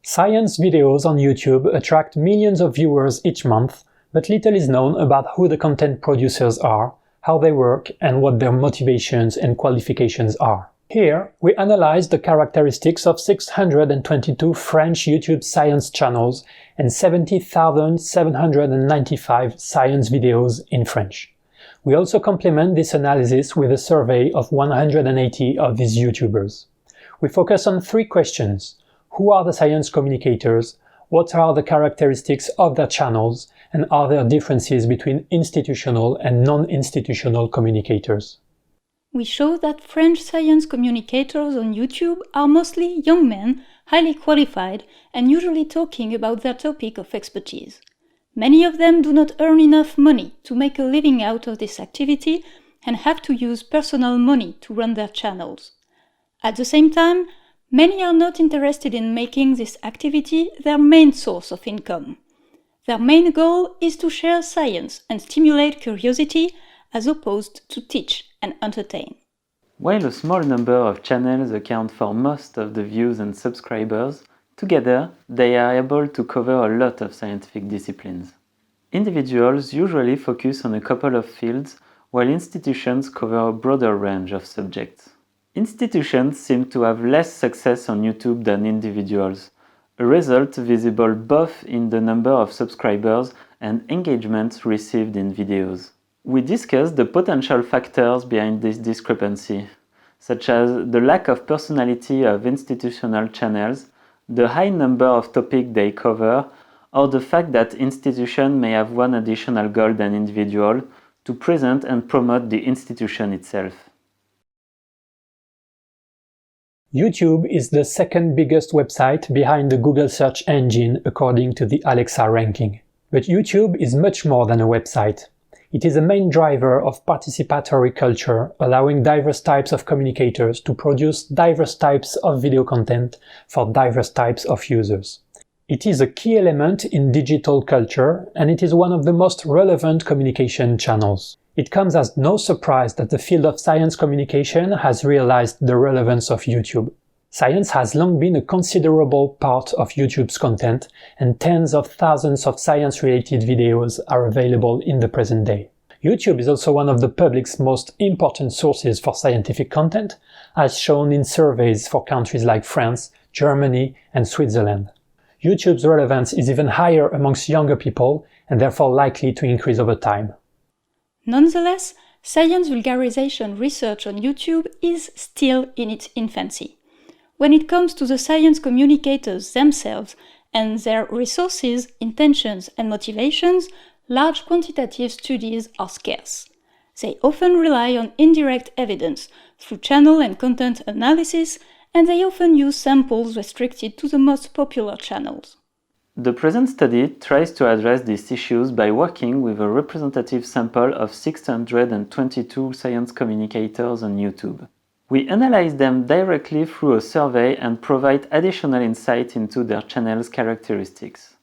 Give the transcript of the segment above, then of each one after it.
Science videos on YouTube attract millions of viewers each month, but little is known about who the content producers are, how they work, and what their motivations and qualifications are. Here, we analyze the characteristics of 622 French YouTube science channels and 70,795 science videos in French. We also complement this analysis with a survey of 180 of these YouTubers. We focus on 3 questions. Who are the science communicators? What are the characteristics of their channels? And are there differences between institutional and non-institutional communicators? We show that French science communicators on YouTube are mostly young men, highly qualified, and usually talking about their topic of expertise. Many of them do not earn enough money to make a living out of this activity and have to use personal money to run their channels. At the same time, many are not interested in making this activity their main source of income. Their main goal is to share science and stimulate curiosity as opposed to teach and entertain. While a small number of channels account for most of the views and subscribers, together they are able to cover a lot of scientific disciplines. Individuals usually focus on a couple of fields, while institutions cover a broader range of subjects. Institutions seem to have less success on YouTube than individuals, a result visible both in the number of subscribers and engagements received in videos. We discussed the potential factors behind this discrepancy, such as the lack of personality of institutional channels, the high number of topics they cover, or the fact that institutions may have one additional goal than individual, to present and promote the institution itself. YouTube is the second biggest website behind the Google search engine according to the Alexa ranking. But YouTube is much more than a website. It is a main driver of participatory culture, allowing diverse types of communicators to produce diverse types of video content for diverse types of users. It is a key element in digital culture, and it is one of the most relevant communication channels. It comes as no surprise that the field of science communication has realized the relevance of YouTube. Science has long been a considerable part of YouTube's content, and tens of thousands of science-related videos are available in the present day. YouTube is also one of the public's most important sources for scientific content, as shown in surveys for countries like France, Germany, and Switzerland. YouTube's relevance is even higher amongst younger people, and therefore likely to increase over time. Nonetheless, science vulgarization research on YouTube is still in its infancy. When it comes to the science communicators themselves and their resources, intentions, and motivations, large quantitative studies are scarce. They often rely on indirect evidence through channel and content analysis, and they often use samples restricted to the most popular channels. The present study tries to address these issues by working with a representative sample of 622 science communicators on YouTube. We analyze them directly through a survey and provide additional insight into their channel's characteristics.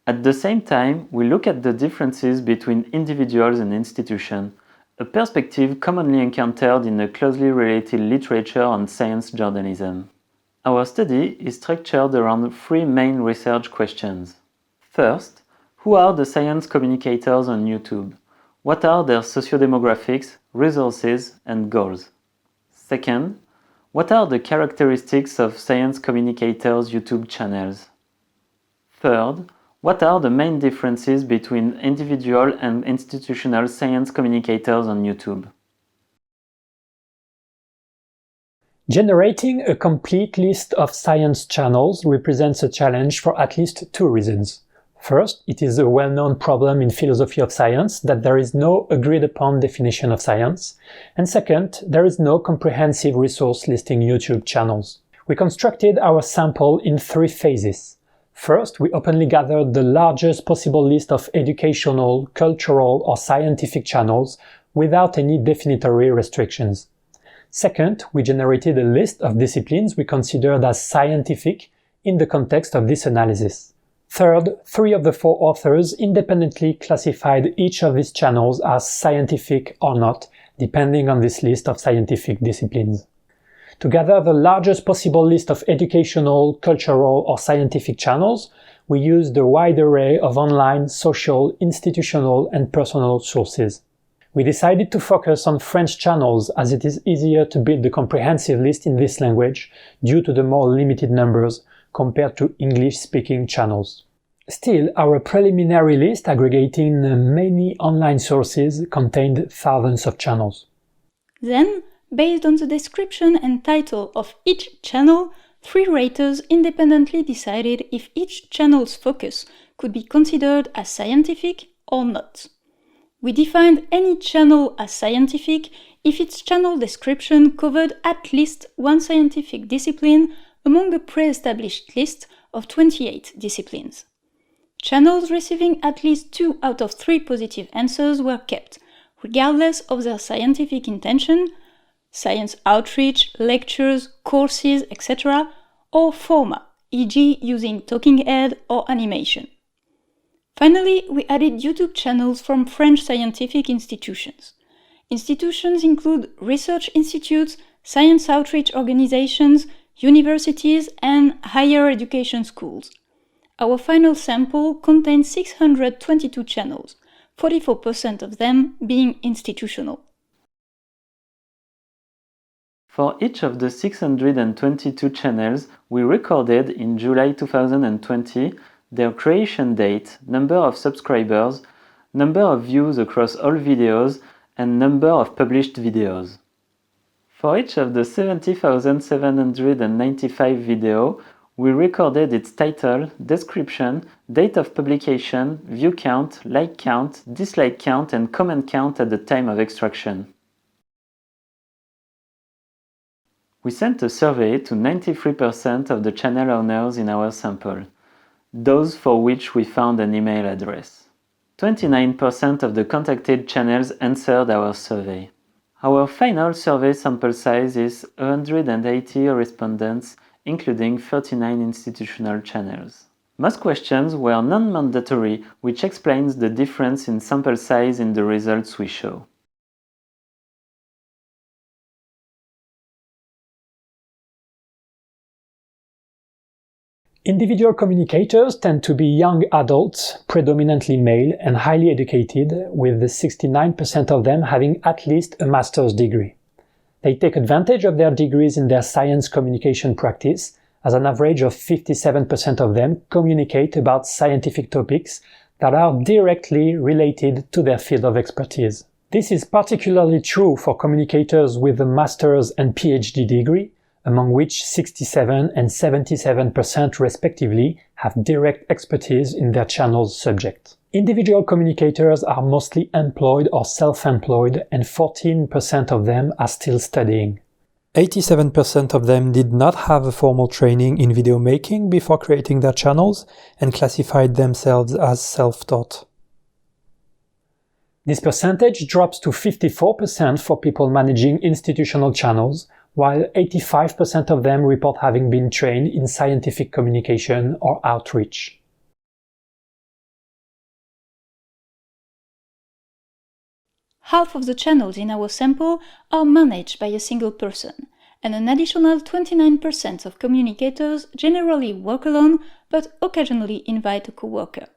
At the same time, we look at the differences between individuals and institutions, a perspective commonly encountered in the closely related literature on science journalism. Our study is structured around 3 main research questions. First, who are the science communicators on YouTube? What are their sociodemographics, resources, and goals? Second, what are the characteristics of science communicators' YouTube channels? Third, what are the main differences between individual and institutional science communicators on YouTube? Generating a complete list of science channels represents a challenge for at least 2 reasons. First, it is a well-known problem in philosophy of science that there is no agreed-upon definition of science. And second, there is no comprehensive resource listing YouTube channels. We constructed our sample in 3 phases. First, we openly gathered the largest possible list of educational, cultural, or scientific channels without any definitory restrictions. Second, we generated a list of disciplines we considered as scientific in the context of this analysis. Third, 3 of the 4 authors independently classified each of these channels as scientific or not, depending on this list of scientific disciplines. To gather the largest possible list of educational, cultural, or scientific channels, we used a wide array of online, social, institutional, and personal sources. We decided to focus on French channels as it is easier to build a comprehensive list in this language due to the more limited numbers compared to English-speaking channels. Still, our preliminary list aggregating many online sources contained thousands of channels. Then, based on the description and title of each channel, 3 raters independently decided if each channel's focus could be considered as scientific or not. We defined any channel as scientific if its channel description covered at least one scientific discipline among a pre-established list of 28 disciplines. Channels receiving at least 2 out of 3 positive answers were kept, regardless of their scientific intention, science outreach, lectures, courses, etc., or format, e.g. using talking head or animation. Finally, we added YouTube channels from French scientific institutions. Institutions include research institutes, science outreach organizations, universities, and higher education schools. Our final sample contained 622 channels, 44% of them being institutional. For each of the 622 channels, we recorded in July 2020 their creation date, number of subscribers, number of views across all videos, and number of published videos. For each of the 70,795 videos, we recorded its title, description, date of publication, view count, like count, dislike count, and comment count at the time of extraction. We sent a survey to 93% of the channel owners in our sample, those for which we found an email address. 29% of the contacted channels answered our survey. Our final survey sample size is 180 respondents, including 39 institutional channels. Most questions were non-mandatory, which explains the difference in sample size in the results we show. Individual communicators tend to be young adults, predominantly male and highly educated, with 69% of them having at least a master's degree. They take advantage of their degrees in their science communication practice, as an average of 57% of them communicate about scientific topics that are directly related to their field of expertise. This is particularly true for communicators with a master's and PhD degree, among which 67% and 77% respectively have direct expertise in their channel's subject. Individual communicators are mostly employed or self-employed, and 14% of them are still studying. 87% of them did not have a formal training in video making before creating their channels and classified themselves as self-taught. This percentage drops to 54% for people managing institutional channels, while 85% of them report having been trained in scientific communication or outreach. Half of the channels in our sample are managed by a single person, and an additional 29% of communicators generally work alone but occasionally invite a coworker.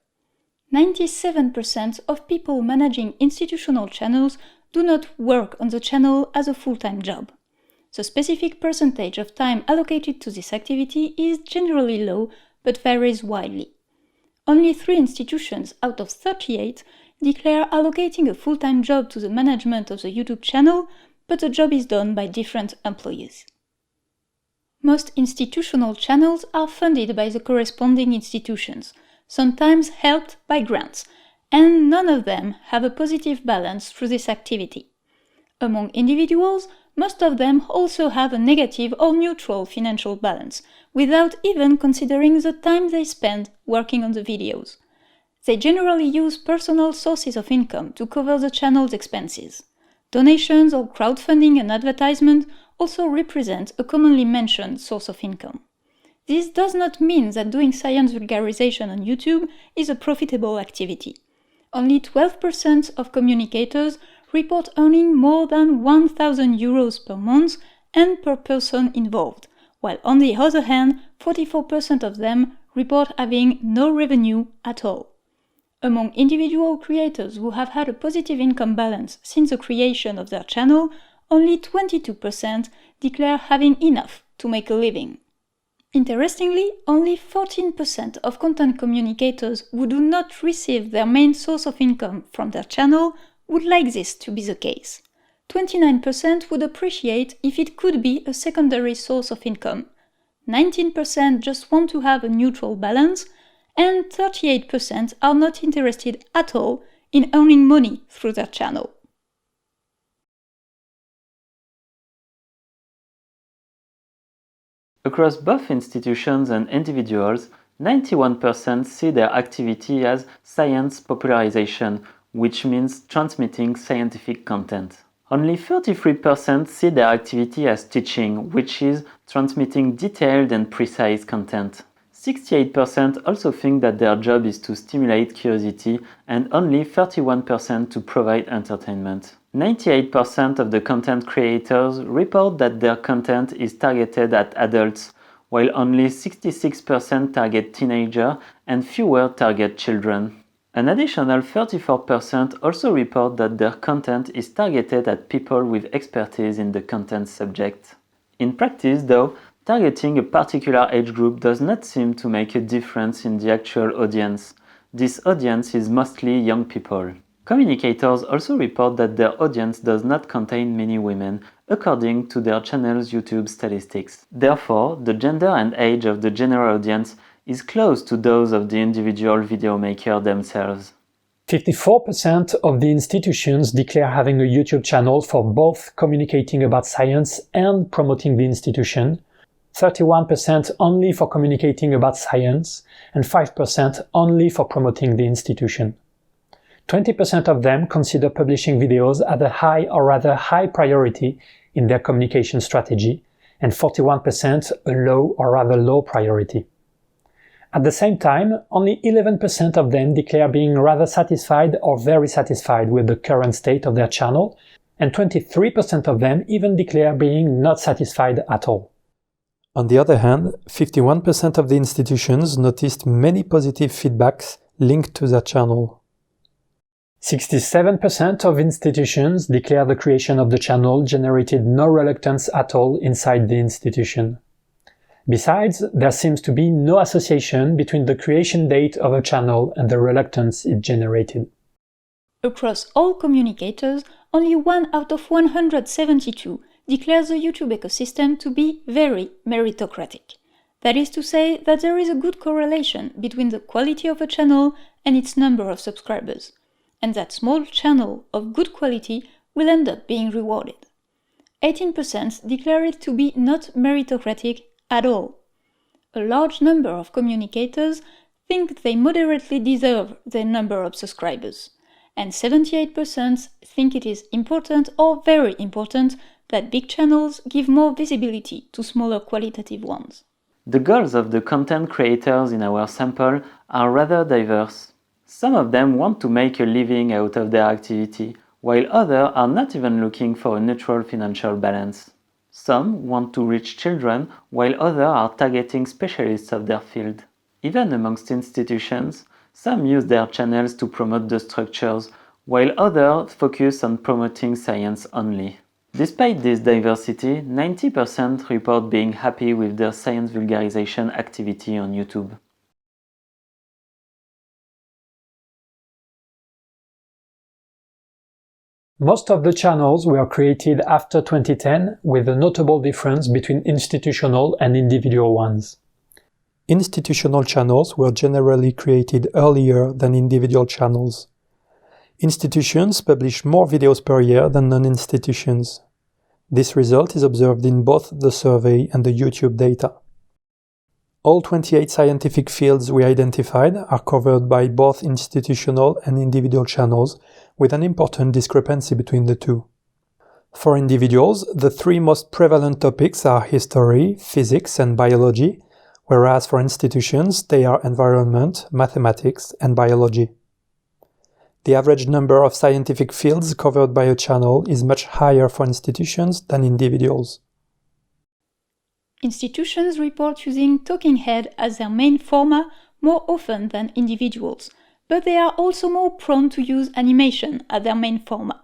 97% of people managing institutional channels do not work on the channel as a full-time job. The specific percentage of time allocated to this activity is generally low but varies widely. Only 3 institutions out of 38 declare allocating a full-time job to the management of the YouTube channel, but the job is done by different employees. Most institutional channels are funded by the corresponding institutions, sometimes helped by grants, and none of them have a positive balance through this activity. Among individuals, most of them also have a negative or neutral financial balance, without even considering the time they spend working on the videos. They generally use personal sources of income to cover the channel's expenses. Donations or crowdfunding and advertisement also represent a commonly mentioned source of income. This does not mean that doing science vulgarization on YouTube is a profitable activity. Only 12% of communicators report earning more than €1,000 per month, and per person involved, while on the other hand, 44% of them report having no revenue at all. Among individual creators who have had a positive income balance since the creation of their channel, only 22% declare having enough to make a living. Interestingly, only 14% of content communicators who do not receive their main source of income from their channel would like this to be the case. 29% would appreciate if it could be a secondary source of income. 19% just want to have a neutral balance, and 38% are not interested at all in earning money through their channel. Across both institutions and individuals, 91% see their activity as science popularization, which means transmitting scientific content. Only 33% see their activity as teaching, which is transmitting detailed and precise content. 68% also think that their job is to stimulate curiosity, and only 31% to provide entertainment. 98% of the content creators report that their content is targeted at adults, while only 66% target teenagers and fewer target children. An additional 34% also report that their content is targeted at people with expertise in the content subject. In practice, though, targeting a particular age group does not seem to make a difference in the actual audience. This audience is mostly young people. Communicators also report that their audience does not contain many women, according to their channel's YouTube statistics. Therefore, the gender and age of the general audience is close to those of the individual video maker themselves. 54% of the institutions declare having a YouTube channel for both communicating about science and promoting the institution, 31% only for communicating about science, and 5% only for promoting the institution. 20% of them consider publishing videos at a high or rather high priority in their communication strategy, and 41% a low or rather low priority. At the same time, only 11% of them declare being rather satisfied or very satisfied with the current state of their channel, and 23% of them even declare being not satisfied at all. On the other hand, 51% of the institutions noticed many positive feedbacks linked to their channel. 67% of institutions declare the creation of the channel generated no reluctance at all inside the institution. Besides, there seems to be no association between the creation date of a channel and the reluctance it generated. Across all communicators, only 1 out of 172 declares the YouTube ecosystem to be very meritocratic. That is to say that there is a good correlation between the quality of a channel and its number of subscribers, and that small channel of good quality will end up being rewarded. 18% declare it to be not meritocratic at all. A large number of communicators think they moderately deserve their number of subscribers, and 78% think it is important or very important that big channels give more visibility to smaller qualitative ones. The goals of the content creators in our sample are rather diverse. Some of them want to make a living out of their activity, while others are not even looking for a neutral financial balance. Some want to reach children, while others are targeting specialists of their field. Even amongst institutions, some use their channels to promote the structures, while others focus on promoting science only. Despite this diversity, 90% report being happy with their science vulgarization activity on YouTube. Most of the channels were created after 2010, with a notable difference between institutional and individual ones. Institutional channels were generally created earlier than individual channels. Institutions publish more videos per year than non-institutions. This result is observed in both the survey and the YouTube data. All 28 scientific fields we identified are covered by both institutional and individual channels, with an important discrepancy between the two. For individuals, the 3 most prevalent topics are history, physics, and biology, whereas for institutions they are environment, mathematics, and biology. The average number of scientific fields covered by a channel is much higher for institutions than individuals. Institutions report using talking head as their main format more often than individuals, but they are also more prone to use animation as their main format.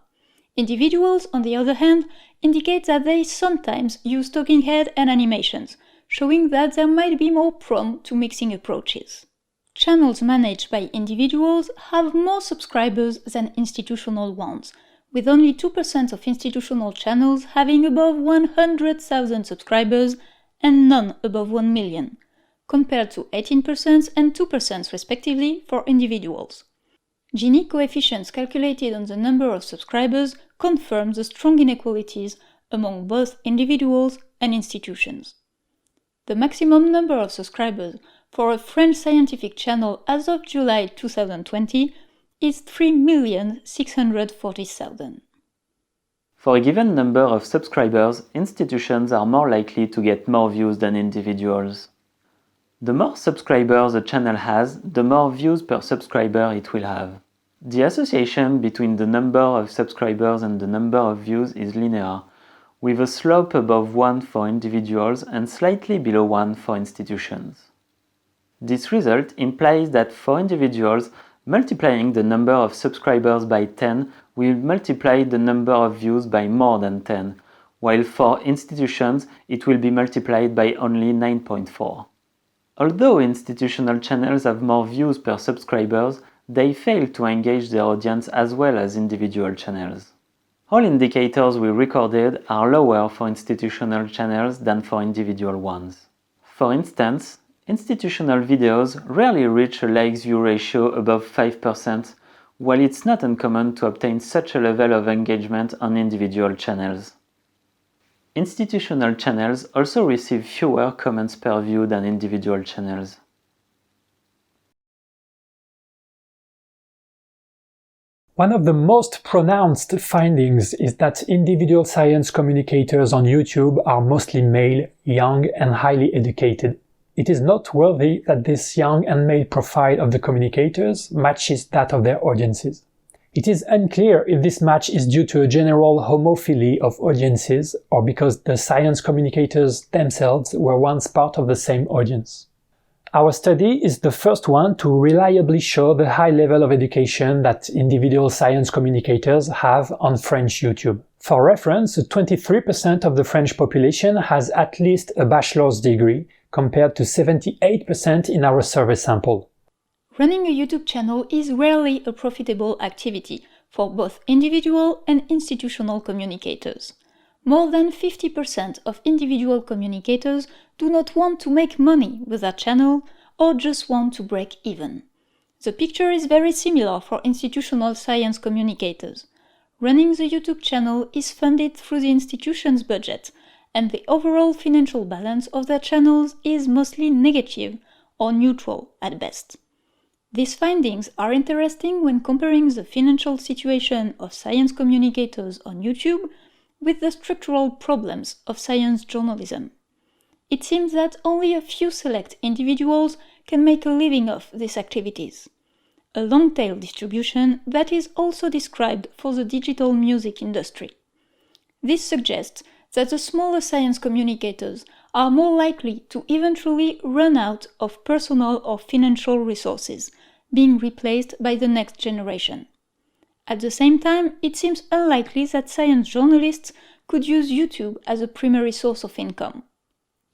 Individuals, on the other hand, indicate that they sometimes use talking head and animations, showing that they might be more prone to mixing approaches. Channels managed by individuals have more subscribers than institutional ones, with only 2% of institutional channels having above 100,000 subscribers and none above 1 million, compared to 18% and 2% respectively for individuals. Gini coefficients calculated on the number of subscribers confirm the strong inequalities among both individuals and institutions. The maximum number of subscribers for a French scientific channel as of July 2020 is 3,640,000. For a given number of subscribers, institutions are more likely to get more views than individuals. The more subscribers a channel has, the more views per subscriber it will have. The association between the number of subscribers and the number of views is linear, with a slope above 1 for individuals and slightly below 1 for institutions. This result implies that for individuals, multiplying the number of subscribers by 10 will multiply the number of views by more than 10, while for institutions it will be multiplied by only 9.4. Although institutional channels have more views per subscribers, they fail to engage their audience as well as individual channels. All indicators we recorded are lower for institutional channels than for individual ones. For instance, institutional videos rarely reach a likes-view ratio above 5%, while it's not uncommon to obtain such a level of engagement on individual channels. Institutional channels also receive fewer comments per view than individual channels. One of the most pronounced findings is that individual science communicators on YouTube are mostly male, young, and highly educated. It is noteworthy that this young and male profile of the communicators matches that of their audiences. It is unclear if this match is due to a general homophily of audiences or because the science communicators themselves were once part of the same audience. Our study is the first one to reliably show the high level of education that individual science communicators have on French YouTube. For reference, 23% of the French population has at least a bachelor's degree, compared to 78% in our survey sample. Running a YouTube channel is rarely a profitable activity for both individual and institutional communicators. More than 50% of individual communicators do not want to make money with their channel or just want to break even. The picture is very similar for institutional science communicators. Running the YouTube channel is funded through the institution's budget, and the overall financial balance of their channels is mostly negative or neutral at best. These findings are interesting when comparing the financial situation of science communicators on YouTube with the structural problems of science journalism. It seems that only a few select individuals can make a living off these activities, a long-tail distribution that is also described for the digital music industry. This suggests that the smaller science communicators are more likely to eventually run out of personal or financial resources, being replaced by the next generation. At the same time, it seems unlikely that science journalists could use YouTube as a primary source of income.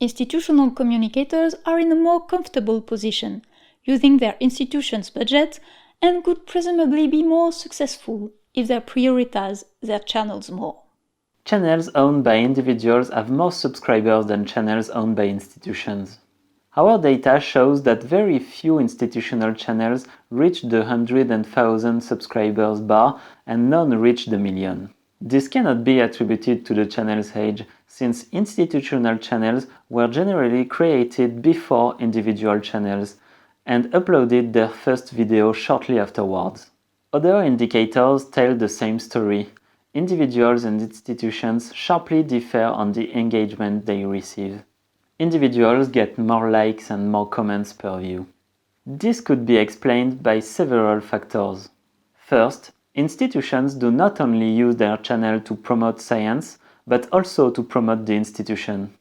Institutional communicators are in a more comfortable position, using their institution's budget, and could presumably be more successful if they prioritize their channels more. Channels owned by individuals have more subscribers than channels owned by institutions. Our data shows that very few institutional channels reach the 100,000 subscribers bar and none reach the million. This cannot be attributed to the channel's age, since institutional channels were generally created before individual channels and uploaded their first video shortly afterwards. Other indicators tell the same story. Individuals and institutions sharply differ on the engagement they receive. Individuals get more likes and more comments per view. This could be explained by several factors. First, institutions do not only use their channel to promote science, but also to promote the institution.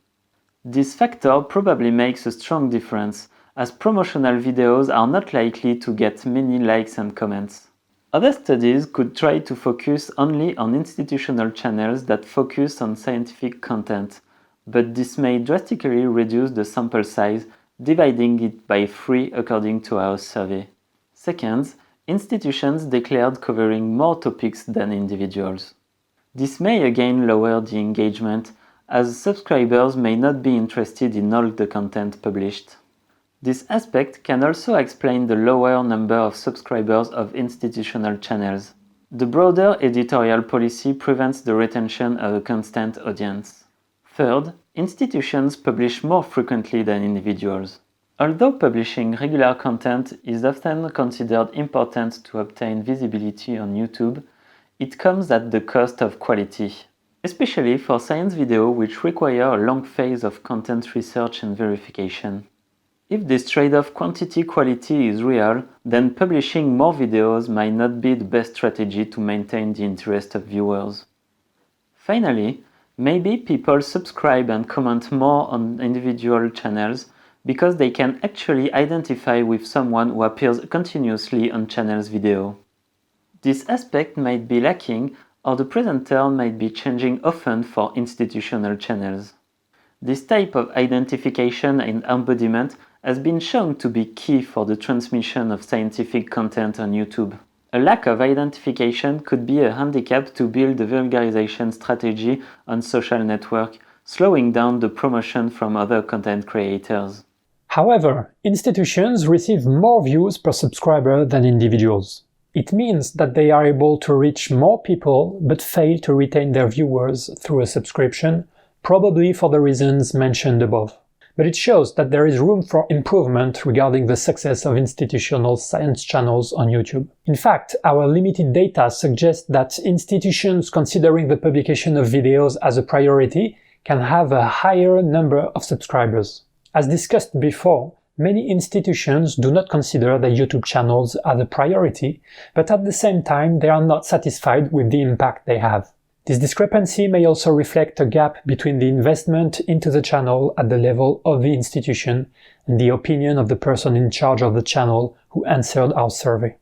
This factor probably makes a strong difference, as promotional videos are not likely to get many likes and comments. Other studies could try to focus only on institutional channels that focus on scientific content, but this may drastically reduce the sample size, dividing it by 3 according to our survey. Second, institutions declared covering more topics than individuals. This may again lower the engagement, as subscribers may not be interested in all the content published. This aspect can also explain the lower number of subscribers of institutional channels. The broader editorial policy prevents the retention of a constant audience. Third, institutions publish more frequently than individuals. Although publishing regular content is often considered important to obtain visibility on YouTube, it comes at the cost of quality, especially for science videos which require a long phase of content research and verification. If this trade-off quantity-quality is real, then publishing more videos might not be the best strategy to maintain the interest of viewers. Finally, maybe people subscribe and comment more on individual channels because they can actually identify with someone who appears continuously on channel's video. This aspect might be lacking, or the presenter might be changing often for institutional channels. This type of identification and embodiment has been shown to be key for the transmission of scientific content on YouTube. A lack of identification could be a handicap to build a vulgarization strategy on social network, slowing down the promotion from other content creators. However, institutions receive more views per subscriber than individuals. It means that they are able to reach more people but fail to retain their viewers through a subscription, probably for the reasons mentioned above. But it shows that there is room for improvement regarding the success of institutional science channels on YouTube. In fact, our limited data suggests that institutions considering the publication of videos as a priority can have a higher number of subscribers. As discussed before, many institutions do not consider their YouTube channels as a priority, but at the same time they are not satisfied with the impact they have. This discrepancy may also reflect a gap between the investment into the channel at the level of the institution and the opinion of the person in charge of the channel who answered our survey.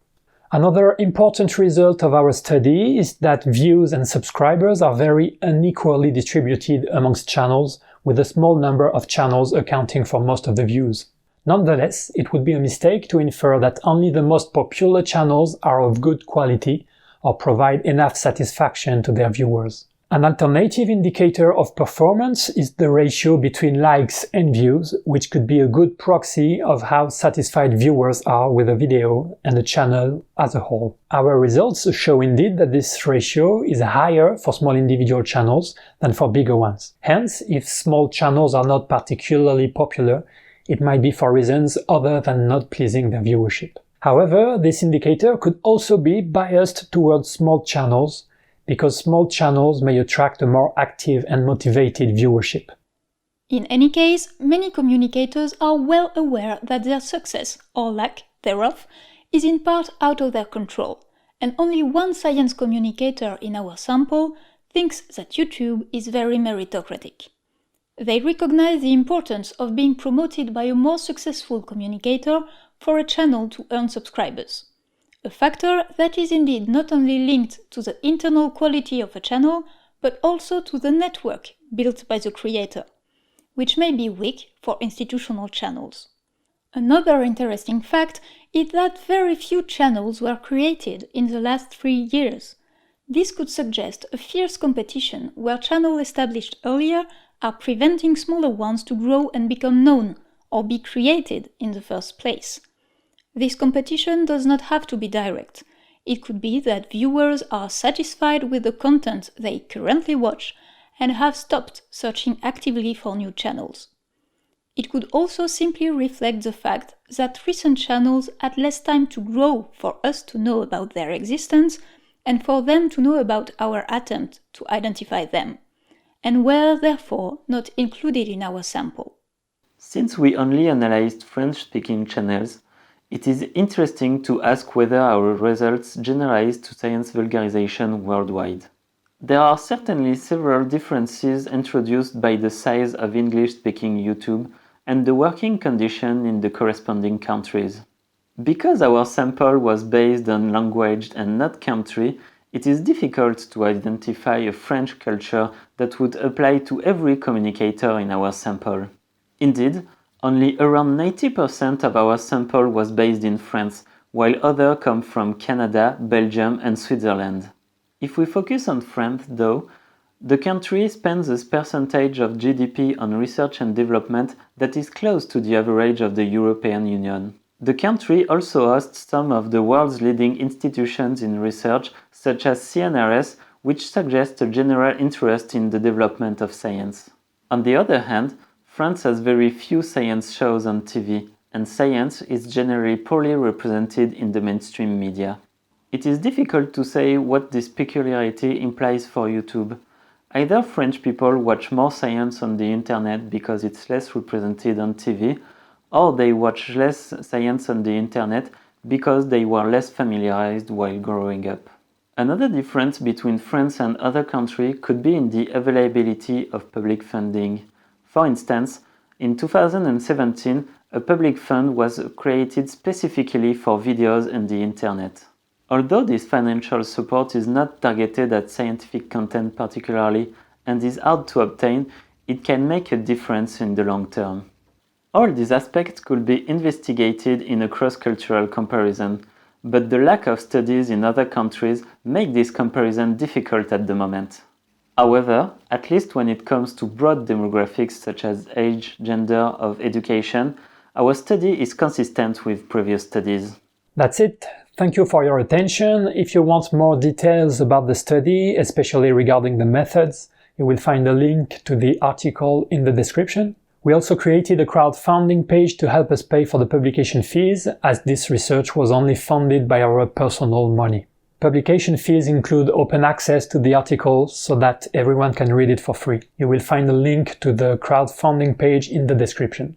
Another important result of our study is that views and subscribers are very unequally distributed amongst channels, with a small number of channels accounting for most of the views. Nonetheless, it would be a mistake to infer that only the most popular channels are of good quality or provide enough satisfaction to their viewers. An alternative indicator of performance is the ratio between likes and views, which could be a good proxy of how satisfied viewers are with a video and the channel as a whole. Our results show indeed that this ratio is higher for small individual channels than for bigger ones. Hence, if small channels are not particularly popular, it might be for reasons other than not pleasing their viewership. However, this indicator could also be biased towards small channels, because small channels may attract a more active and motivated viewership. In any case, many communicators are well aware that their success, or lack thereof, is in part out of their control, and only one science communicator in our sample thinks that YouTube is very meritocratic. They recognize the importance of being promoted by a more successful communicator for a channel to earn subscribers. A factor that is indeed not only linked to the internal quality of a channel, but also to the network built by the creator, which may be weak for institutional channels. Another interesting fact is that very few channels were created in the last 3 years. This could suggest a fierce competition where channels established earlier are preventing smaller ones to grow and become known, or be created in the first place. This competition does not have to be direct. It could be that viewers are satisfied with the content they currently watch and have stopped searching actively for new channels. It could also simply reflect the fact that recent channels had less time to grow for us to know about their existence and for them to know about our attempt to identify them, and were therefore not included in our sample. Since we only analyzed French-speaking channels, it is interesting to ask whether our results generalize to science vulgarization worldwide. There are certainly several differences introduced by the size of English-speaking YouTube and the working condition in the corresponding countries. Because our sample was based on language and not country, it is difficult to identify a French culture that would apply to every communicator in our sample. Indeed, only around 90% of our sample was based in France, while others come from Canada, Belgium and Switzerland. If we focus on France, though, the country spends a percentage of GDP on research and development that is close to the average of the European Union. The country also hosts some of the world's leading institutions in research, such as CNRS, which suggests a general interest in the development of science. On the other hand, France has very few science shows on TV, and science is generally poorly represented in the mainstream media. It is difficult to say what this peculiarity implies for YouTube. Either French people watch more science on the internet because it's less represented on TV, or they watch less science on the internet because they were less familiarized while growing up. Another difference between France and other countries could be in the availability of public funding. For instance, in 2017, a public fund was created specifically for videos and the internet. Although this financial support is not targeted at scientific content particularly and is hard to obtain, it can make a difference in the long term. All these aspects could be investigated in a cross-cultural comparison, but the lack of studies in other countries make this comparison difficult at the moment. However, at least when it comes to broad demographics such as age, gender, or education, our study is consistent with previous studies. That's it. Thank you for your attention. If you want more details about the study, especially regarding the methods, you will find a link to the article in the description. We also created a crowdfunding page to help us pay for the publication fees, as this research was only funded by our personal money. Publication fees include open access to the article so that everyone can read it for free. You will find a link to the crowdfunding page in the description.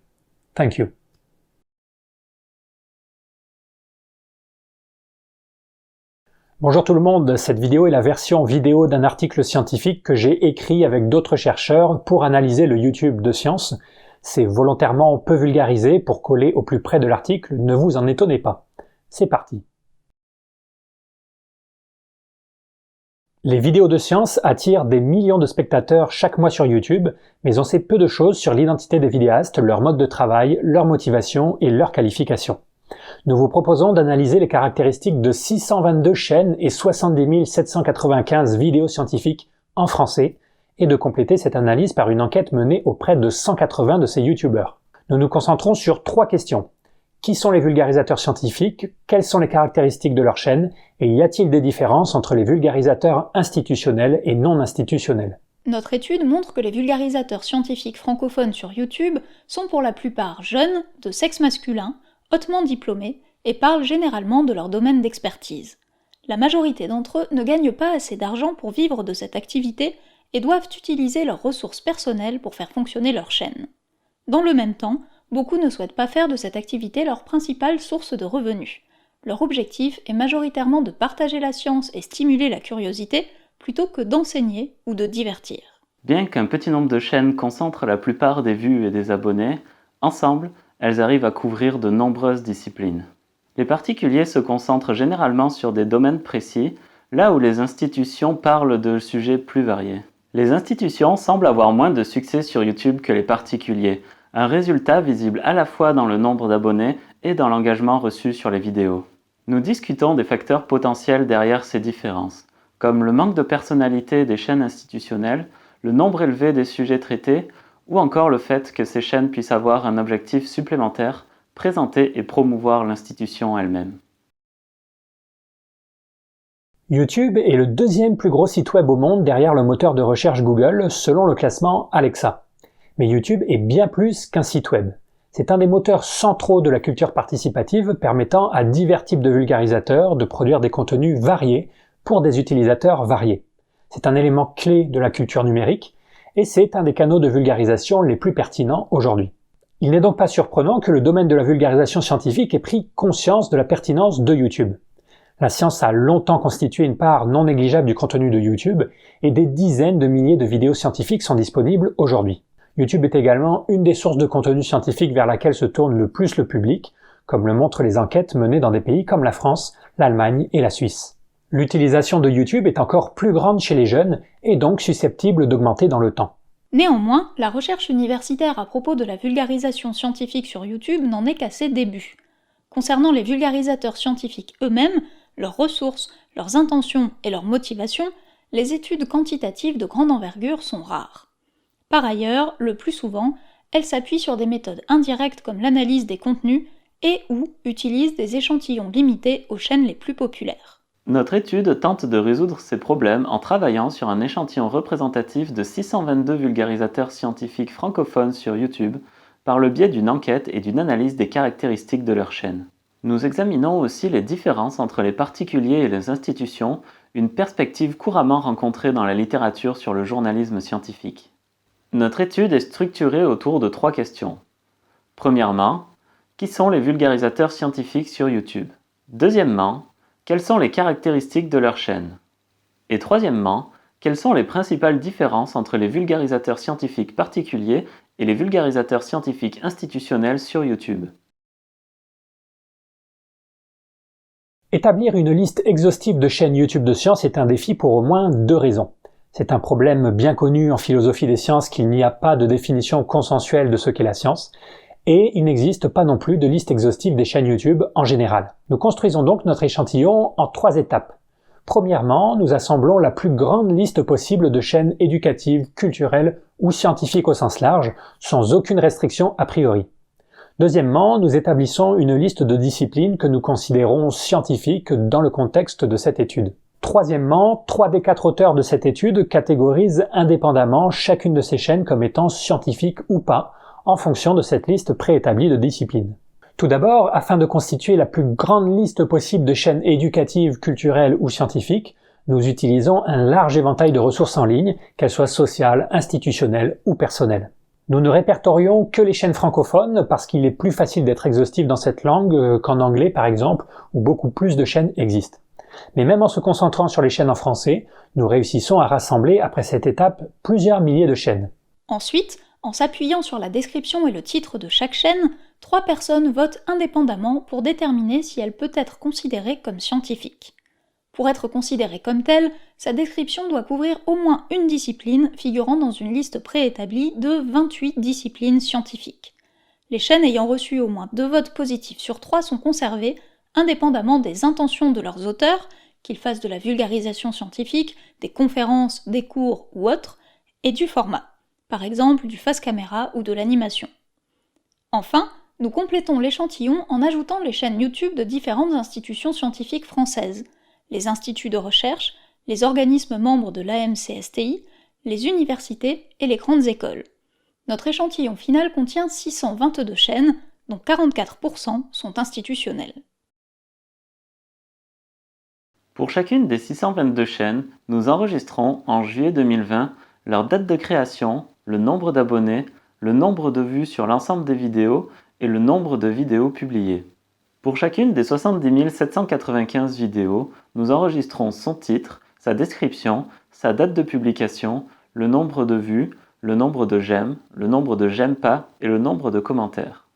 Thank you. Bonjour tout le monde, cette vidéo est la version vidéo d'un article scientifique que j'ai écrit avec d'autres chercheurs pour analyser le YouTube de science. C'est volontairement peu vulgarisé pour coller au plus près de l'article, ne vous en étonnez pas. C'est parti. Les vidéos de science attirent des millions de spectateurs chaque mois sur YouTube, mais on sait peu de choses sur l'identité des vidéastes, leur mode de travail, leur motivation et leur qualification. Nous vous proposons d'analyser les caractéristiques de 622 chaînes et 70 795 vidéos scientifiques en français et de compléter cette analyse par une enquête menée auprès de 180 de ces YouTubeurs. Nous nous concentrons sur 3 questions. Qui sont les vulgarisateurs scientifiques? Quelles sont les caractéristiques de leur chaîne? Et y a-t-il des différences entre les vulgarisateurs institutionnels et non institutionnels? Notre étude montre que les vulgarisateurs scientifiques francophones sur YouTube sont pour la plupart jeunes, de sexe masculin, hautement diplômés et parlent généralement de leur domaine d'expertise. La majorité d'entre eux ne gagnent pas assez d'argent pour vivre de cette activité et doivent utiliser leurs ressources personnelles pour faire fonctionner leur chaîne. Dans le même temps, beaucoup ne souhaitent pas faire de cette activité leur principale source de revenus. Leur objectif est majoritairement de partager la science et stimuler la curiosité plutôt que d'enseigner ou de divertir. Bien qu'un petit nombre de chaînes concentrent la plupart des vues et des abonnés, ensemble, elles arrivent à couvrir de nombreuses disciplines. Les particuliers se concentrent généralement sur des domaines précis, là où les institutions parlent de sujets plus variés. Les institutions semblent avoir moins de succès sur YouTube que les particuliers, un résultat visible à la fois dans le nombre d'abonnés et dans l'engagement reçu sur les vidéos. Nous discutons des facteurs potentiels derrière ces différences, comme le manque de personnalité des chaînes institutionnelles, le nombre élevé des sujets traités, ou encore le fait que ces chaînes puissent avoir un objectif supplémentaire, présenter et promouvoir l'institution elle-même. YouTube est le deuxième plus gros site web au monde derrière le moteur de recherche Google, selon le classement Alexa. Mais YouTube est bien plus qu'un site web. C'est un des moteurs centraux de la culture participative permettant à divers types de vulgarisateurs de produire des contenus variés pour des utilisateurs variés. C'est un élément clé de la culture numérique et c'est un des canaux de vulgarisation les plus pertinents aujourd'hui. Il n'est donc pas surprenant que le domaine de la vulgarisation scientifique ait pris conscience de la pertinence de YouTube. La science a longtemps constitué une part non négligeable du contenu de YouTube et des dizaines de milliers de vidéos scientifiques sont disponibles aujourd'hui. YouTube est également une des sources de contenu scientifique vers laquelle se tourne le plus le public, comme le montrent les enquêtes menées dans des pays comme la France, l'Allemagne et la Suisse. L'utilisation de YouTube est encore plus grande chez les jeunes et donc susceptible d'augmenter dans le temps. Néanmoins, la recherche universitaire à propos de la vulgarisation scientifique sur YouTube n'en est qu'à ses débuts. Concernant les vulgarisateurs scientifiques eux-mêmes, leurs ressources, leurs intentions et leurs motivations, les études quantitatives de grande envergure sont rares. Par ailleurs, le plus souvent, elles s'appuient sur des méthodes indirectes comme l'analyse des contenus et ou utilisent des échantillons limités aux chaînes les plus populaires. Notre étude tente de résoudre ces problèmes en travaillant sur un échantillon représentatif de 622 vulgarisateurs scientifiques francophones sur YouTube par le biais d'une enquête et d'une analyse des caractéristiques de leur chaîne. Nous examinons aussi les différences entre les particuliers et les institutions, une perspective couramment rencontrée dans la littérature sur le journalisme scientifique. Notre étude est structurée autour de 3 questions. Premièrement, qui sont les vulgarisateurs scientifiques sur YouTube? Deuxièmement, quelles sont les caractéristiques de leur chaîne? Et troisièmement, quelles sont les principales différences entre les vulgarisateurs scientifiques particuliers et les vulgarisateurs scientifiques institutionnels sur YouTube? Établir une liste exhaustive de chaînes YouTube de sciences est un défi pour au moins 2 raisons. C'est un problème bien connu en philosophie des sciences qu'il n'y a pas de définition consensuelle de ce qu'est la science, et il n'existe pas non plus de liste exhaustive des chaînes YouTube en général. Nous construisons donc notre échantillon en 3 étapes. Premièrement, nous assemblons la plus grande liste possible de chaînes éducatives, culturelles ou scientifiques au sens large, sans aucune restriction a priori. Deuxièmement, nous établissons une liste de disciplines que nous considérons scientifiques dans le contexte de cette étude. Troisièmement, 3 des 4 auteurs de cette étude catégorisent indépendamment chacune de ces chaînes comme étant scientifiques ou pas, en fonction de cette liste préétablie de disciplines. Tout d'abord, afin de constituer la plus grande liste possible de chaînes éducatives, culturelles ou scientifiques, nous utilisons un large éventail de ressources en ligne, qu'elles soient sociales, institutionnelles ou personnelles. Nous ne répertorions que les chaînes francophones parce qu'il est plus facile d'être exhaustif dans cette langue qu'en anglais par exemple, où beaucoup plus de chaînes existent. Mais même en se concentrant sur les chaînes en français, nous réussissons à rassembler après cette étape plusieurs milliers de chaînes. Ensuite, en s'appuyant sur la description et le titre de chaque chaîne, 3 personnes votent indépendamment pour déterminer si elle peut être considérée comme scientifique. Pour être considérée comme telle, sa description doit couvrir au moins une discipline figurant dans une liste préétablie de 28 disciplines scientifiques. Les chaînes ayant reçu au moins 2 votes positifs sur 3 sont conservées, indépendamment des intentions de leurs auteurs, qu'ils fassent de la vulgarisation scientifique, des conférences, des cours ou autres, et du format, par exemple du face caméra ou de l'animation. Enfin, nous complétons l'échantillon en ajoutant les chaînes YouTube de différentes institutions scientifiques françaises, les instituts de recherche, les organismes membres de l'AMCSTI, les universités et les grandes écoles. Notre échantillon final contient 622 chaînes, dont 44% sont institutionnelles. Pour chacune des 622 chaînes, nous enregistrons en juillet 2020 leur date de création, le nombre d'abonnés, le nombre de vues sur l'ensemble des vidéos et le nombre de vidéos publiées. Pour chacune des 70 795 vidéos, nous enregistrons son titre, sa description, sa date de publication, le nombre de vues, le nombre de j'aime, le nombre de j'aime pas et le nombre de commentaires.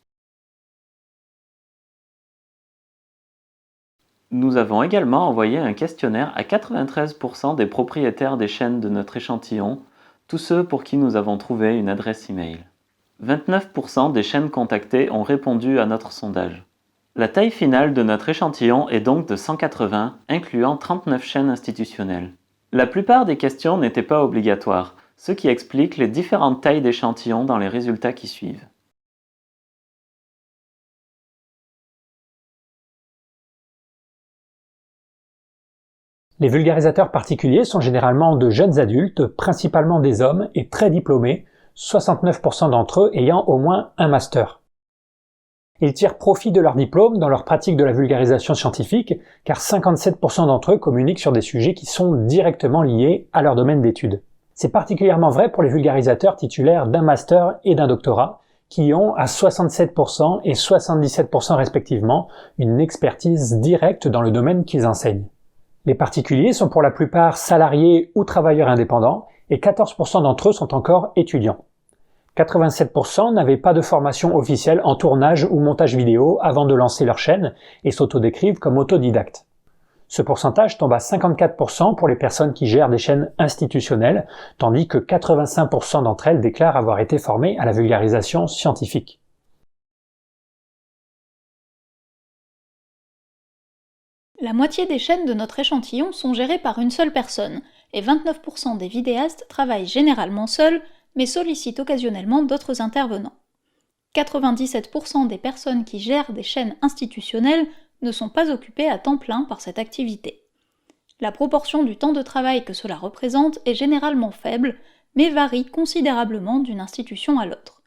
Nous avons également envoyé un questionnaire à 93% des propriétaires des chaînes de notre échantillon, tous ceux pour qui nous avons trouvé une adresse email. 29% des chaînes contactées ont répondu à notre sondage. La taille finale de notre échantillon est donc de 180, incluant 39 chaînes institutionnelles. La plupart des questions n'étaient pas obligatoires, ce qui explique les différentes tailles d'échantillons dans les résultats qui suivent. Les vulgarisateurs particuliers sont généralement de jeunes adultes, principalement des hommes et très diplômés, 69% d'entre eux ayant au moins un master. Ils tirent profit de leur diplôme dans leur pratique de la vulgarisation scientifique, car 57% d'entre eux communiquent sur des sujets qui sont directement liés à leur domaine d'études. C'est particulièrement vrai pour les vulgarisateurs titulaires d'un master et d'un doctorat, qui ont à 67% et 77% respectivement une expertise directe dans le domaine qu'ils enseignent. Les particuliers sont pour la plupart salariés ou travailleurs indépendants et 14% d'entre eux sont encore étudiants. 87% n'avaient pas de formation officielle en tournage ou montage vidéo avant de lancer leur chaîne et s'autodécrivent comme autodidactes. Ce pourcentage tombe à 54% pour les personnes qui gèrent des chaînes institutionnelles, tandis que 85% d'entre elles déclarent avoir été formées à la vulgarisation scientifique. La moitié des chaînes de notre échantillon sont gérées par une seule personne, et 29% des vidéastes travaillent généralement seuls, mais sollicitent occasionnellement d'autres intervenants. 97% des personnes qui gèrent des chaînes institutionnelles ne sont pas occupées à temps plein par cette activité. La proportion du temps de travail que cela représente est généralement faible, mais varie considérablement d'une institution à l'autre.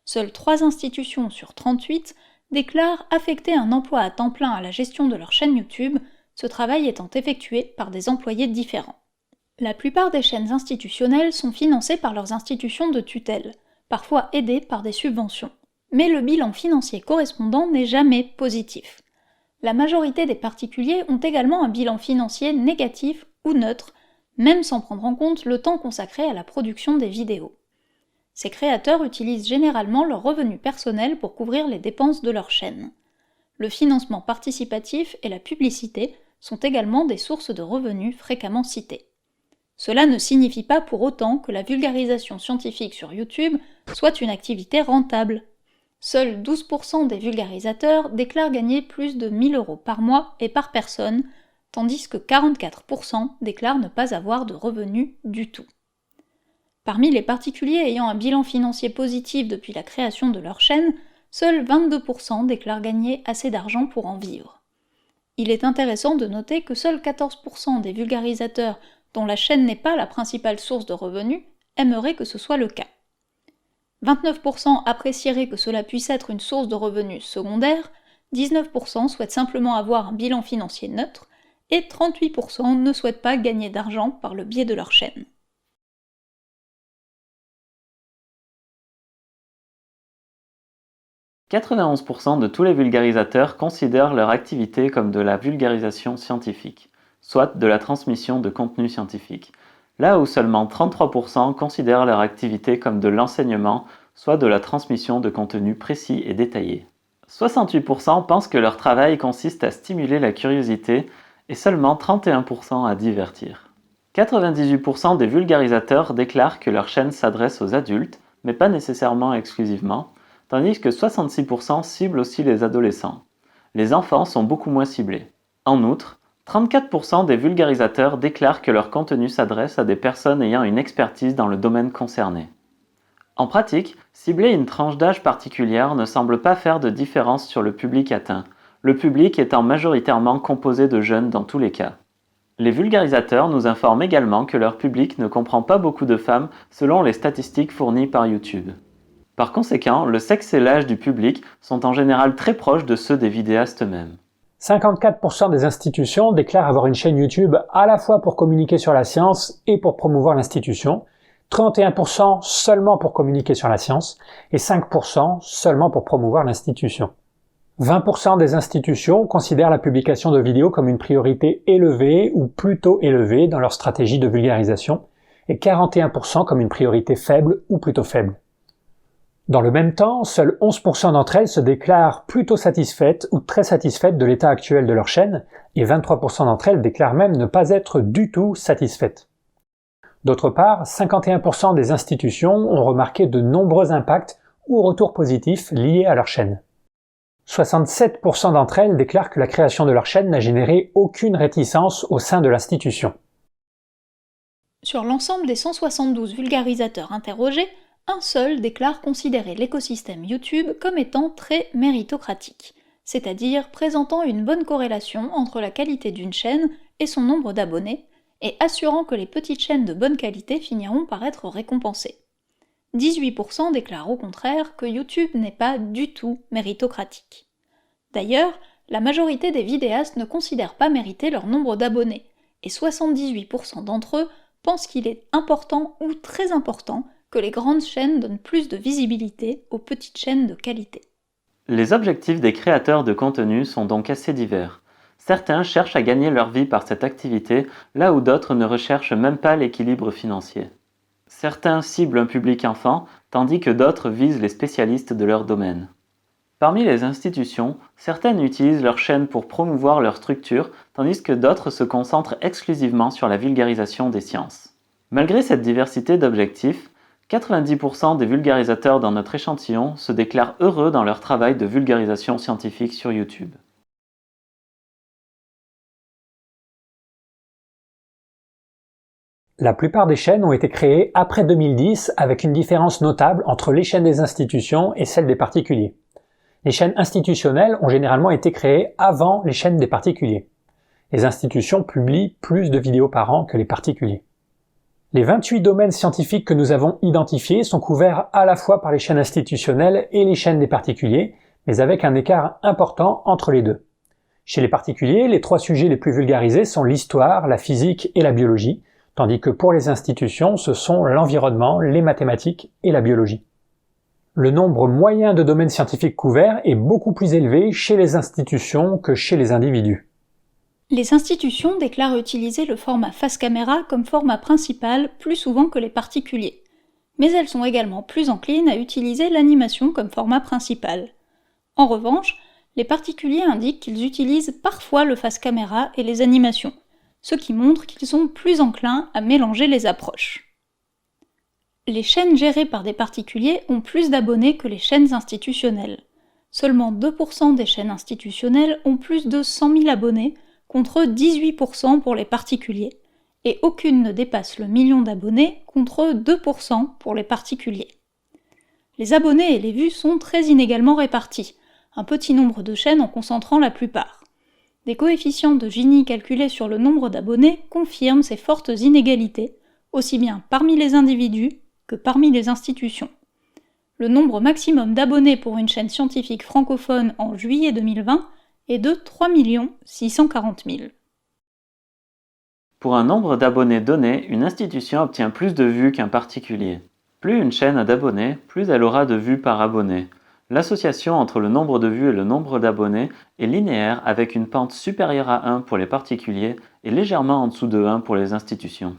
Seules 3 institutions sur 38 déclarent affecter un emploi à temps plein à la gestion de leur chaîne YouTube, ce travail étant effectué par des employés différents. La plupart des chaînes institutionnelles sont financées par leurs institutions de tutelle, parfois aidées par des subventions. Mais le bilan financier correspondant n'est jamais positif. La majorité des particuliers ont également un bilan financier négatif ou neutre, même sans prendre en compte le temps consacré à la production des vidéos. Ces créateurs utilisent généralement leurs revenus personnels pour couvrir les dépenses de leur chaîne. Le financement participatif et la publicité sont également des sources de revenus fréquemment citées. Cela ne signifie pas pour autant que la vulgarisation scientifique sur YouTube soit une activité rentable. Seuls 12% des vulgarisateurs déclarent gagner plus de 1 000 € par mois et par personne, tandis que 44% déclarent ne pas avoir de revenus du tout. Parmi les particuliers ayant un bilan financier positif depuis la création de leur chaîne, seuls 22% déclarent gagner assez d'argent pour en vivre. Il est intéressant de noter que seuls 14% des vulgarisateurs dont la chaîne n'est pas la principale source de revenus aimeraient que ce soit le cas. 29% apprécieraient que cela puisse être une source de revenus secondaire, 19% souhaitent simplement avoir un bilan financier neutre, et 38% ne souhaitent pas gagner d'argent par le biais de leur chaîne. « 91% de tous les vulgarisateurs considèrent leur activité comme de la vulgarisation scientifique, soit de la transmission de contenu scientifique, là où seulement 33% considèrent leur activité comme de l'enseignement, soit de la transmission de contenu précis et détaillé. 68% pensent que leur travail consiste à stimuler la curiosité et seulement 31% à divertir. 98% des vulgarisateurs déclarent que leur chaîne s'adresse aux adultes, mais pas nécessairement exclusivement, tandis que 66% ciblent aussi les adolescents. Les enfants sont beaucoup moins ciblés. En outre, 34% des vulgarisateurs déclarent que leur contenu s'adresse à des personnes ayant une expertise dans le domaine concerné. En pratique, cibler une tranche d'âge particulière ne semble pas faire de différence sur le public atteint, le public étant majoritairement composé de jeunes dans tous les cas. Les vulgarisateurs nous informent également que leur public ne comprend pas beaucoup de femmes selon les statistiques fournies par YouTube. Par conséquent, le sexe et l'âge du public sont en général très proches de ceux des vidéastes eux-mêmes. 54% des institutions déclarent avoir une chaîne YouTube à la fois pour communiquer sur la science et pour promouvoir l'institution, 31% seulement pour communiquer sur la science et 5% seulement pour promouvoir l'institution. 20% des institutions considèrent la publication de vidéos comme une priorité élevée ou plutôt élevée dans leur stratégie de vulgarisation et 41% comme une priorité faible ou plutôt faible. Dans le même temps, seuls 11% d'entre elles se déclarent plutôt satisfaites ou très satisfaites de l'état actuel de leur chaîne, et 23% d'entre elles déclarent même ne pas être du tout satisfaites. D'autre part, 51% des institutions ont remarqué de nombreux impacts ou retours positifs liés à leur chaîne. 67% d'entre elles déclarent que la création de leur chaîne n'a généré aucune réticence au sein de l'institution. Sur l'ensemble des 172 vulgarisateurs interrogés, un seul déclare considérer l'écosystème YouTube comme étant très méritocratique, c'est-à-dire présentant une bonne corrélation entre la qualité d'une chaîne et son nombre d'abonnés, et assurant que les petites chaînes de bonne qualité finiront par être récompensées. 18% déclarent au contraire que YouTube n'est pas du tout méritocratique. D'ailleurs, la majorité des vidéastes ne considèrent pas mériter leur nombre d'abonnés, et 78% d'entre eux pensent qu'il est important ou très important que les grandes chaînes donnent plus de visibilité aux petites chaînes de qualité. Les objectifs des créateurs de contenu sont donc assez divers. Certains cherchent à gagner leur vie par cette activité, là où d'autres ne recherchent même pas l'équilibre financier. Certains ciblent un public enfant, tandis que d'autres visent les spécialistes de leur domaine. Parmi les institutions, certaines utilisent leur chaîne pour promouvoir leur structure, tandis que d'autres se concentrent exclusivement sur la vulgarisation des sciences. Malgré cette diversité d'objectifs, 90% des vulgarisateurs dans notre échantillon se déclarent heureux dans leur travail de vulgarisation scientifique sur YouTube. La plupart des chaînes ont été créées après 2010 avec une différence notable entre les chaînes des institutions et celles des particuliers. Les chaînes institutionnelles ont généralement été créées avant les chaînes des particuliers. Les institutions publient plus de vidéos par an que les particuliers. Les 28 domaines scientifiques que nous avons identifiés sont couverts à la fois par les chaînes institutionnelles et les chaînes des particuliers, mais avec un écart important entre les deux. Chez les particuliers, les 3 sujets les plus vulgarisés sont l'histoire, la physique et la biologie, tandis que pour les institutions, ce sont l'environnement, les mathématiques et la biologie. Le nombre moyen de domaines scientifiques couverts est beaucoup plus élevé chez les institutions que chez les individus. Les institutions déclarent utiliser le format face caméra comme format principal plus souvent que les particuliers, mais elles sont également plus enclines à utiliser l'animation comme format principal. En revanche, les particuliers indiquent qu'ils utilisent parfois le face caméra et les animations, ce qui montre qu'ils sont plus enclins à mélanger les approches. Les chaînes gérées par des particuliers ont plus d'abonnés que les chaînes institutionnelles. Seulement 2% des chaînes institutionnelles ont plus de 100 000 abonnés, contre 18% pour les particuliers, et aucune ne dépasse le million d'abonnés, contre 2% pour les particuliers. Les abonnés et les vues sont très inégalement répartis, un petit nombre de chaînes en concentrant la plupart. Des coefficients de Gini calculés sur le nombre d'abonnés confirment ces fortes inégalités, aussi bien parmi les individus que parmi les institutions. Le nombre maximum d'abonnés pour une chaîne scientifique francophone en juillet 2020 est de 3 640 000. Pour un nombre d'abonnés donné, une institution obtient plus de vues qu'un particulier. Plus une chaîne a d'abonnés, plus elle aura de vues par abonné. L'association entre le nombre de vues et le nombre d'abonnés est linéaire avec une pente supérieure à 1 pour les particuliers et légèrement en dessous de 1 pour les institutions.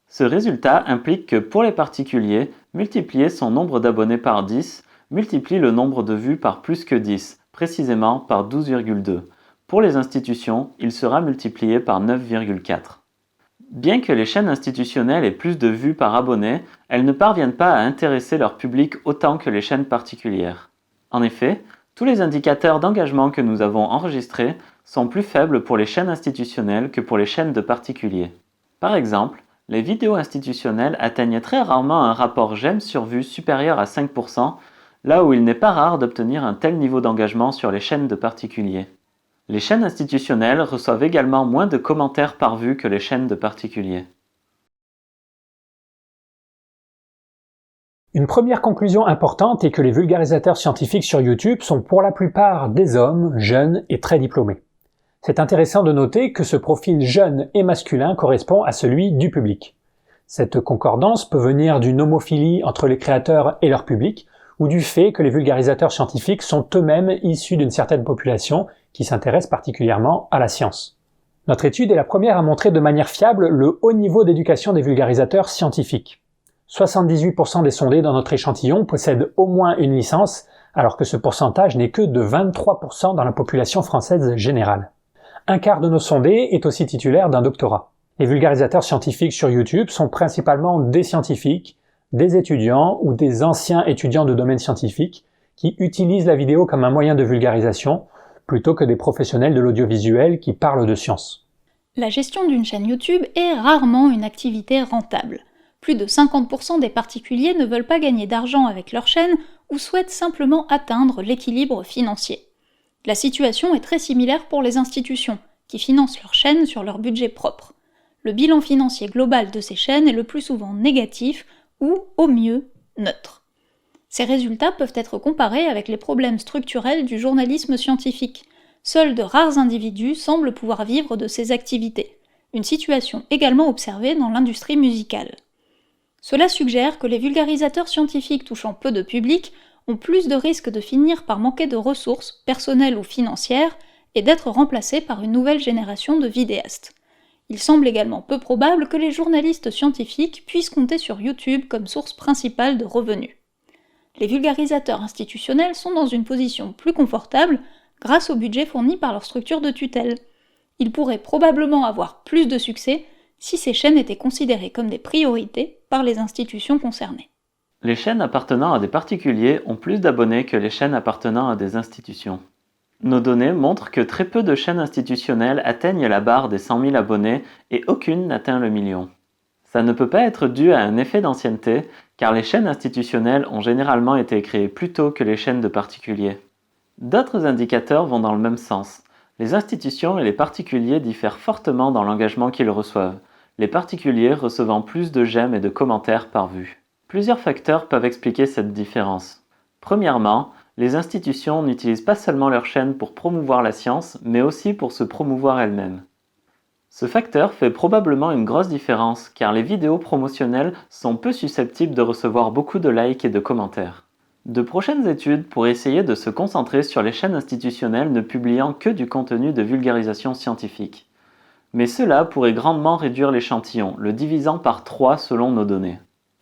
Ce résultat implique que pour les particuliers, multiplier son nombre d'abonnés par 10 multiplie le nombre de vues par plus que 10, précisément par 12,2. Pour les institutions, il sera multiplié par 9,4. Bien que les chaînes institutionnelles aient plus de vues par abonné, elles ne parviennent pas à intéresser leur public autant que les chaînes particulières. En effet, tous les indicateurs d'engagement que nous avons enregistrés sont plus faibles pour les chaînes institutionnelles que pour les chaînes de particuliers. Par exemple, les vidéos institutionnelles atteignent très rarement un rapport j'aime sur vue supérieur à 5%, là où il n'est pas rare d'obtenir un tel niveau d'engagement sur les chaînes de particuliers. Les chaînes institutionnelles reçoivent également moins de commentaires par vue que les chaînes de particuliers. Une première conclusion importante est que les vulgarisateurs scientifiques sur YouTube sont pour la plupart des hommes, jeunes et très diplômés. C'est intéressant de noter que ce profil jeune et masculin correspond à celui du public. Cette concordance peut venir d'une homophilie entre les créateurs et leur public, ou du fait que les vulgarisateurs scientifiques sont eux-mêmes issus d'une certaine population qui s'intéresse particulièrement à la science. Notre étude est la première à montrer de manière fiable le haut niveau d'éducation des vulgarisateurs scientifiques. 78% des sondés dans notre échantillon possèdent au moins une licence, alors que ce pourcentage n'est que de 23% dans la population française générale. Un quart de nos sondés est aussi titulaire d'un doctorat. Les vulgarisateurs scientifiques sur YouTube sont principalement des scientifiques, des étudiants ou des anciens étudiants de domaine scientifique qui utilisent la vidéo comme un moyen de vulgarisation plutôt que des professionnels de l'audiovisuel qui parlent de science. La gestion d'une chaîne YouTube est rarement une activité rentable. Plus de 50% des particuliers ne veulent pas gagner d'argent avec leur chaîne ou souhaitent simplement atteindre l'équilibre financier. La situation est très similaire pour les institutions, qui financent leur chaîne sur leur budget propre. Le bilan financier global de ces chaînes est le plus souvent négatif ou, au mieux, neutre. Ces résultats peuvent être comparés avec les problèmes structurels du journalisme scientifique. Seuls de rares individus semblent pouvoir vivre de ces activités, une situation également observée dans l'industrie musicale. Cela suggère que les vulgarisateurs scientifiques touchant peu de public ont plus de risques de finir par manquer de ressources, personnelles ou financières, et d'être remplacés par une nouvelle génération de vidéastes. Il semble également peu probable que les journalistes scientifiques puissent compter sur YouTube comme source principale de revenus. Les vulgarisateurs institutionnels sont dans une position plus confortable grâce au budget fourni par leur structure de tutelle. Ils pourraient probablement avoir plus de succès si ces chaînes étaient considérées comme des priorités par les institutions concernées. Les chaînes appartenant à des particuliers ont plus d'abonnés que les chaînes appartenant à des institutions. Nos données montrent que très peu de chaînes institutionnelles atteignent la barre des 100 000 abonnés et aucune n'atteint le million. Ça ne peut pas être dû à un effet d'ancienneté, car les chaînes institutionnelles ont généralement été créées plus tôt que les chaînes de particuliers. D'autres indicateurs vont dans le même sens. Les institutions et les particuliers diffèrent fortement dans l'engagement qu'ils reçoivent, les particuliers recevant plus de j'aime et de commentaires par vue. Plusieurs facteurs peuvent expliquer cette différence. Premièrement, les institutions n'utilisent pas seulement leur chaîne pour promouvoir la science, mais aussi pour se promouvoir elles-mêmes. Ce facteur fait probablement une grosse différence, car les vidéos promotionnelles sont peu susceptibles de recevoir beaucoup de likes et de commentaires. De prochaines études pourraient essayer de se concentrer sur les chaînes institutionnelles ne publiant que du contenu de vulgarisation scientifique. Mais cela pourrait grandement réduire l'échantillon, le divisant par 3 selon nos données.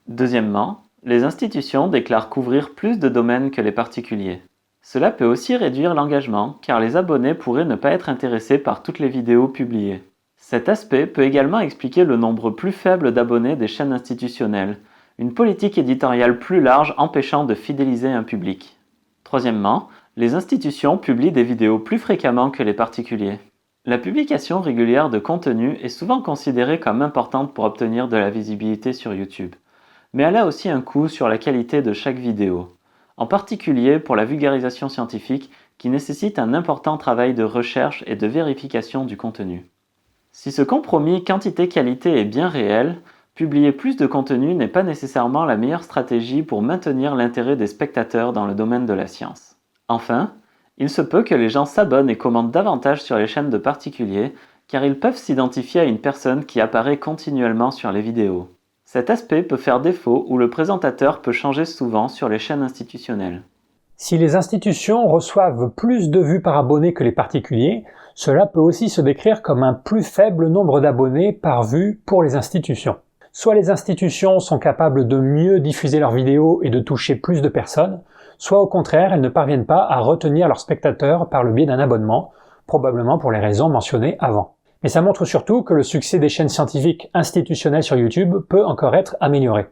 Deuxièmement, les institutions déclarent couvrir plus de domaines que les particuliers. Cela peut aussi réduire l'engagement, car les abonnés pourraient ne pas être intéressés par toutes les vidéos publiées. Cet aspect peut également expliquer le nombre plus faible d'abonnés des chaînes institutionnelles, une politique éditoriale plus large empêchant de fidéliser un public. Troisièmement, les institutions publient des vidéos plus fréquemment que les particuliers. La publication régulière de contenu est souvent considérée comme importante pour obtenir de la visibilité sur YouTube. Mais elle a aussi un coût sur la qualité de chaque vidéo, en particulier pour la vulgarisation scientifique qui nécessite un important travail de recherche et de vérification du contenu. Si ce compromis quantité-qualité est bien réel, publier plus de contenu n'est pas nécessairement la meilleure stratégie pour maintenir l'intérêt des spectateurs dans le domaine de la science. Enfin, il se peut que les gens s'abonnent et commentent davantage sur les chaînes de particuliers, car ils peuvent s'identifier à une personne qui apparaît continuellement sur les vidéos. Cet aspect peut faire défaut ou le présentateur peut changer souvent sur les chaînes institutionnelles. Si les institutions reçoivent plus de vues par abonné que les particuliers, cela peut aussi se décrire comme un plus faible nombre d'abonnés par vue pour les institutions. Soit les institutions sont capables de mieux diffuser leurs vidéos et de toucher plus de personnes, soit au contraire elles ne parviennent pas à retenir leurs spectateurs par le biais d'un abonnement, probablement pour les raisons mentionnées avant. Mais ça montre surtout que le succès des chaînes scientifiques institutionnelles sur YouTube peut encore être amélioré.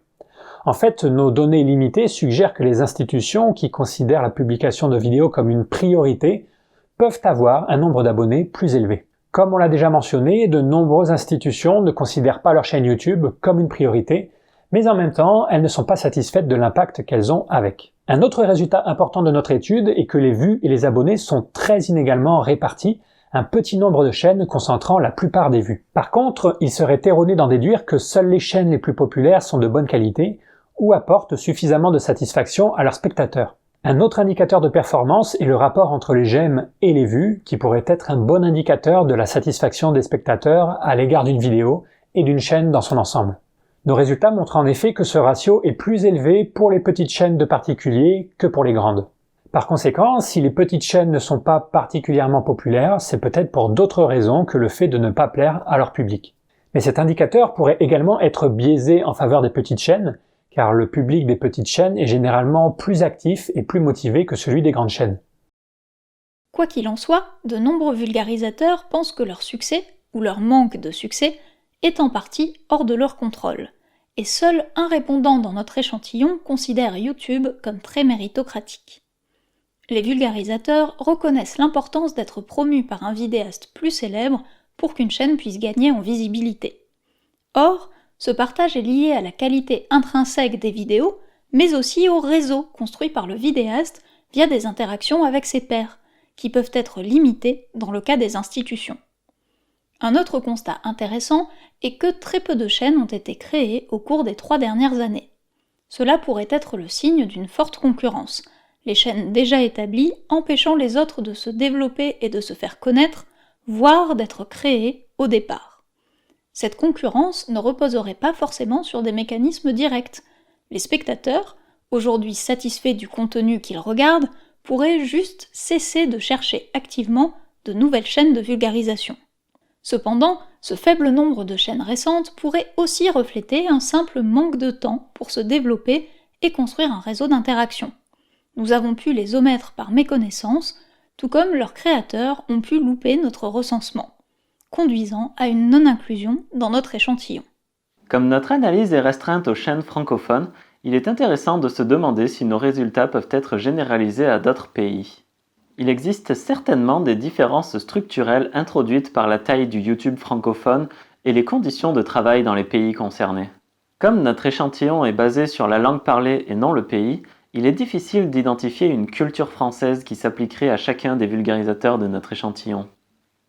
En fait, nos données limitées suggèrent que les institutions qui considèrent la publication de vidéos comme une priorité peuvent avoir un nombre d'abonnés plus élevé. Comme on l'a déjà mentionné, de nombreuses institutions ne considèrent pas leur chaîne YouTube comme une priorité, mais en même temps, elles ne sont pas satisfaites de l'impact qu'elles ont avec. Un autre résultat important de notre étude est que les vues et les abonnés sont très inégalement répartis, un petit nombre de chaînes concentrant la plupart des vues. Par contre, il serait erroné d'en déduire que seules les chaînes les plus populaires sont de bonne qualité ou apportent suffisamment de satisfaction à leurs spectateurs. Un autre indicateur de performance est le rapport entre les j'aime et les vues, qui pourrait être un bon indicateur de la satisfaction des spectateurs à l'égard d'une vidéo et d'une chaîne dans son ensemble. Nos résultats montrent en effet que ce ratio est plus élevé pour les petites chaînes de particuliers que pour les grandes. Par conséquent, si les petites chaînes ne sont pas particulièrement populaires, c'est peut-être pour d'autres raisons que le fait de ne pas plaire à leur public. Mais cet indicateur pourrait également être biaisé en faveur des petites chaînes, car le public des petites chaînes est généralement plus actif et plus motivé que celui des grandes chaînes. Quoi qu'il en soit, de nombreux vulgarisateurs pensent que leur succès, ou leur manque de succès, est en partie hors de leur contrôle. Et seul un répondant dans notre échantillon considère YouTube comme très méritocratique. Les vulgarisateurs reconnaissent l'importance d'être promus par un vidéaste plus célèbre pour qu'une chaîne puisse gagner en visibilité. Or, ce partage est lié à la qualité intrinsèque des vidéos, mais aussi au réseau construit par le vidéaste via des interactions avec ses pairs, qui peuvent être limitées dans le cas des institutions. Un autre constat intéressant est que très peu de chaînes ont été créées au cours des 3 dernières années. Cela pourrait être le signe d'une forte concurrence, les chaînes déjà établies empêchant les autres de se développer et de se faire connaître, voire d'être créées au départ. Cette concurrence ne reposerait pas forcément sur des mécanismes directs. Les spectateurs, aujourd'hui satisfaits du contenu qu'ils regardent, pourraient juste cesser de chercher activement de nouvelles chaînes de vulgarisation. Cependant, ce faible nombre de chaînes récentes pourrait aussi refléter un simple manque de temps pour se développer et construire un réseau d'interaction. Nous avons pu les omettre par méconnaissance, tout comme leurs créateurs ont pu louper notre recensement, conduisant à une non-inclusion dans notre échantillon. Comme notre analyse est restreinte aux chaînes francophones, il est intéressant de se demander si nos résultats peuvent être généralisés à d'autres pays. Il existe certainement des différences structurelles introduites par la taille du YouTube francophone et les conditions de travail dans les pays concernés. Comme notre échantillon est basé sur la langue parlée et non le pays, il est difficile d'identifier une culture française qui s'appliquerait à chacun des vulgarisateurs de notre échantillon.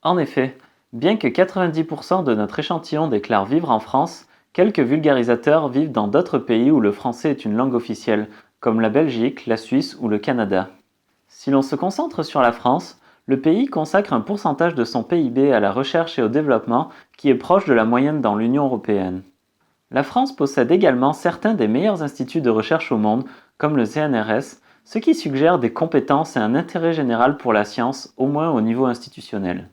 En effet, bien que 90% de notre échantillon déclare vivre en France, quelques vulgarisateurs vivent dans d'autres pays où le français est une langue officielle, comme la Belgique, la Suisse ou le Canada. Si l'on se concentre sur la France, le pays consacre un pourcentage de son PIB à la recherche et au développement qui est proche de la moyenne dans l'Union européenne. La France possède également certains des meilleurs instituts de recherche au monde, comme le CNRS, ce qui suggère des compétences et un intérêt général pour la science, au moins au niveau institutionnel.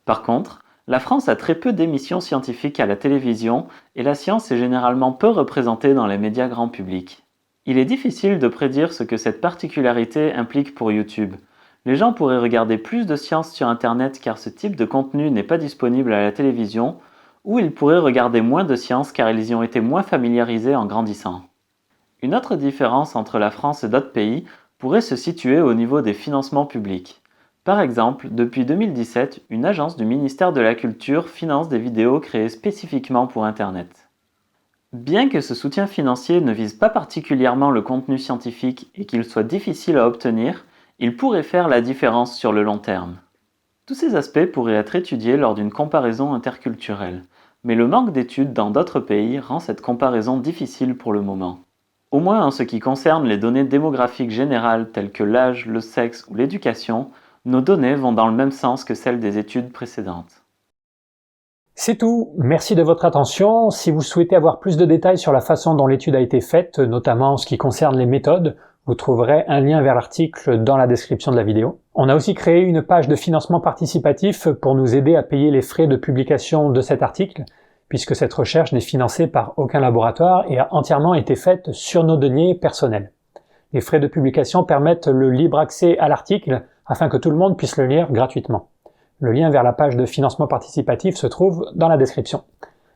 Par contre, la France a très peu d'émissions scientifiques à la télévision et la science est généralement peu représentée dans les médias grand public. Il est difficile de prédire ce que cette particularité implique pour YouTube. Les gens pourraient regarder plus de science sur Internet car ce type de contenu n'est pas disponible à la télévision, ou ils pourraient regarder moins de science car ils y ont été moins familiarisés en grandissant. Une autre différence entre la France et d'autres pays pourrait se situer au niveau des financements publics. Par exemple, depuis 2017, une agence du ministère de la Culture finance des vidéos créées spécifiquement pour Internet. Bien que ce soutien financier ne vise pas particulièrement le contenu scientifique et qu'il soit difficile à obtenir, il pourrait faire la différence sur le long terme. Tous ces aspects pourraient être étudiés lors d'une comparaison interculturelle, mais le manque d'études dans d'autres pays rend cette comparaison difficile pour le moment. Au moins en ce qui concerne les données démographiques générales telles que l'âge, le sexe ou l'éducation, nos données vont dans le même sens que celles des études précédentes. C'est tout, merci de votre attention. Si vous souhaitez avoir plus de détails sur la façon dont l'étude a été faite, notamment en ce qui concerne les méthodes, vous trouverez un lien vers l'article dans la description de la vidéo. On a aussi créé une page de financement participatif pour nous aider à payer les frais de publication de cet article, puisque cette recherche n'est financée par aucun laboratoire et a entièrement été faite sur nos deniers personnels. Les frais de publication permettent le libre accès à l'article afin que tout le monde puisse le lire gratuitement. Le lien vers la page de financement participatif se trouve dans la description.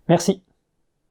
Merci.